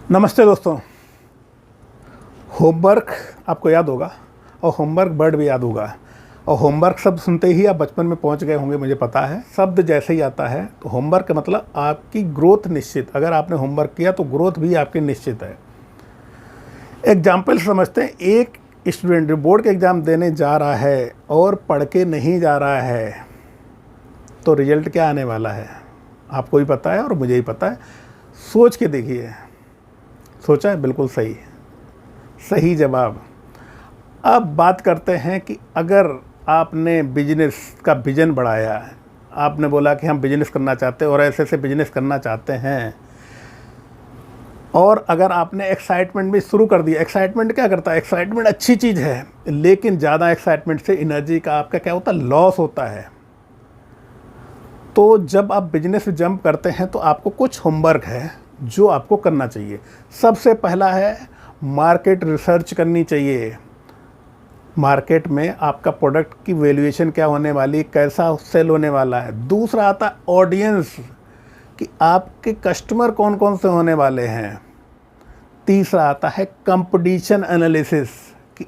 नमस्ते दोस्तों। होमवर्क आपको याद होगा और होमवर्क वर्ड भी याद होगा। और होमवर्क शब्द सुनते ही आप बचपन में पहुंच गए होंगे, मुझे पता है। शब्द जैसे ही आता है तो होमवर्क का मतलब आपकी ग्रोथ निश्चित। अगर आपने होमवर्क किया तो ग्रोथ भी आपकी निश्चित है। एग्जाम्पल समझते हैं। एक स्टूडेंट जो बोर्ड के एग्ज़ाम देने जा रहा है और पढ़ के नहीं जा रहा है तो रिजल्ट क्या आने वाला है आपको ही पता है और मुझे ही पता है। सोच के देखिए। सोचा है? बिल्कुल सही, सही जवाब। अब बात करते हैं कि अगर आपने बिजनेस का विजन बढ़ाया है, आपने बोला कि हम बिजनेस करना चाहते हैं और ऐसे ऐसे बिजनेस करना चाहते हैं, और अगर आपने एक्साइटमेंट भी शुरू कर दिया। एक्साइटमेंट क्या करता है? एक्साइटमेंट अच्छी चीज़ है, लेकिन ज़्यादा एक्साइटमेंट से एनर्जी का आपका क्या होता है? लॉस होता है। तो जब आप बिजनेस में जंप करते हैं तो आपको कुछ होमवर्क है जो आपको करना चाहिए। सबसे पहला है मार्केट रिसर्च करनी चाहिए। मार्केट में आपका प्रोडक्ट की वैल्यूएशन क्या होने वाली, कैसा सेल होने वाला है। दूसरा आता है ऑडियंस, कि आपके कस्टमर कौन कौन से होने वाले हैं। तीसरा आता है कंपटीशन एनालिसिस, कि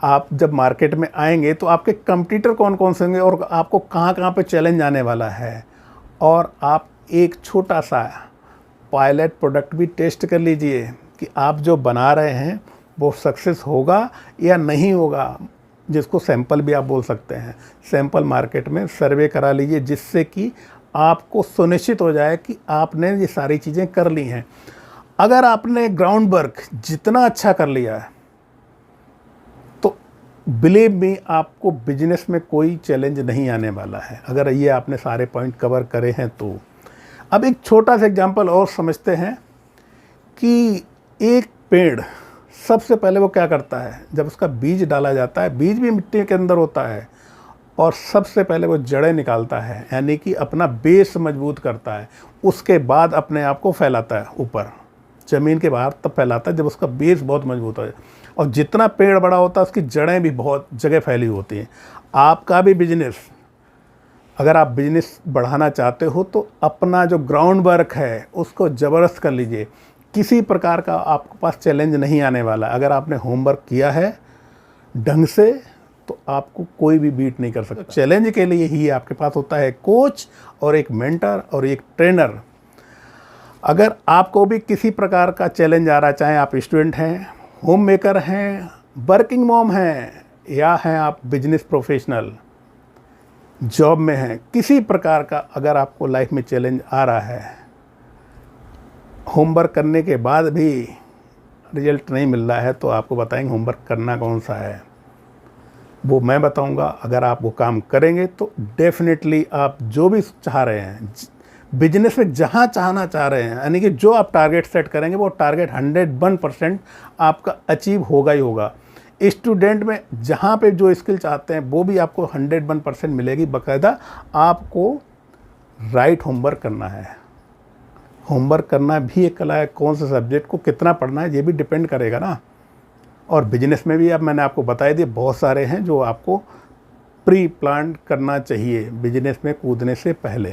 आप जब मार्केट में आएंगे तो आपके कंपटीटर कौन कौन से होंगे और आपको कहाँ कहाँ पे चैलेंज आने वाला है। और आप एक छोटा सा पायलट प्रोडक्ट भी टेस्ट कर लीजिए कि आप जो बना रहे हैं वो सक्सेस होगा या नहीं होगा, जिसको सैंपल भी आप बोल सकते हैं। सैंपल मार्केट में सर्वे करा लीजिए, जिससे कि आपको सुनिश्चित हो जाए कि आपने ये सारी चीज़ें कर ली हैं। अगर आपने ग्राउंड वर्क जितना अच्छा कर लिया है तो बिलीव मी, आपको बिजनेस में कोई चैलेंज नहीं आने वाला है, अगर ये आपने सारे पॉइंट कवर करे हैं तो। अब एक छोटा सा एग्जांपल और समझते हैं कि एक पेड़ सबसे पहले वो क्या करता है? जब उसका बीज डाला जाता है, बीज भी मिट्टी के अंदर होता है, और सबसे पहले वो जड़ें निकालता है, यानी कि अपना बेस मजबूत करता है। उसके बाद अपने आप को फैलाता है ऊपर ज़मीन के बाहर, तब फैलाता है जब उसका बेस बहुत मजबूत हो जाए। और जितना पेड़ बड़ा होता है उसकी जड़ें भी बहुत जगह फैली होती हैं। आपका भी बिजनेस, अगर आप बिजनेस बढ़ाना चाहते हो तो अपना जो ग्राउंड वर्क है उसको ज़बरदस्त कर लीजिए। किसी प्रकार का आपके पास चैलेंज नहीं आने वाला। अगर आपने होमवर्क किया है ढंग से तो आपको कोई भी बीट नहीं कर सकता। चैलेंज के लिए ही आपके पास होता है कोच और एक मेंटर और एक ट्रेनर। अगर आपको भी किसी प्रकार का चैलेंज आ रहा है, चाहे आप स्टूडेंट हैं, होम मेकर हैं, वर्किंग मॉम हैं, या हैं आप बिजनेस प्रोफेशनल, जॉब में हैं, किसी प्रकार का अगर आपको लाइफ में चैलेंज आ रहा है, होमवर्क करने के बाद भी रिजल्ट नहीं मिल रहा है, तो आपको बताएंगे होमवर्क करना कौन सा है, वो मैं बताऊंगा। अगर आप वो काम करेंगे तो डेफिनेटली आप जो भी चाह रहे हैं बिजनेस में, जहां चाहना चाह रहे हैं, यानी कि जो आप टारगेट सेट करेंगे वो टारगेट 101% आपका अचीव होगा ही होगा। स्टूडेंट में जहां पे जो स्किल चाहते हैं वो भी आपको 101% मिलेगी। बाकायदा आपको राइट होमवर्क करना है। होमवर्क करना भी एक कला है। कौन से सब्जेक्ट को कितना पढ़ना है ये भी डिपेंड करेगा ना। और बिजनेस में भी अब मैंने आपको बताई दिए, बहुत सारे हैं जो आपको प्री प्लान करना चाहिए बिजनेस में कूदने से पहले।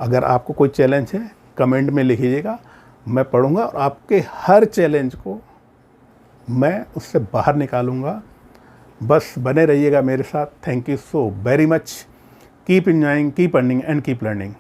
अगर आपको कोई चैलेंज है कमेंट में लिखिएगा, मैं पढ़ूंगा और आपके हर चैलेंज को मैं उससे बाहर निकालूंगा। बस बने रहिएगा मेरे साथ। Thank you so very much. Keep enjoying, keep earning and keep learning.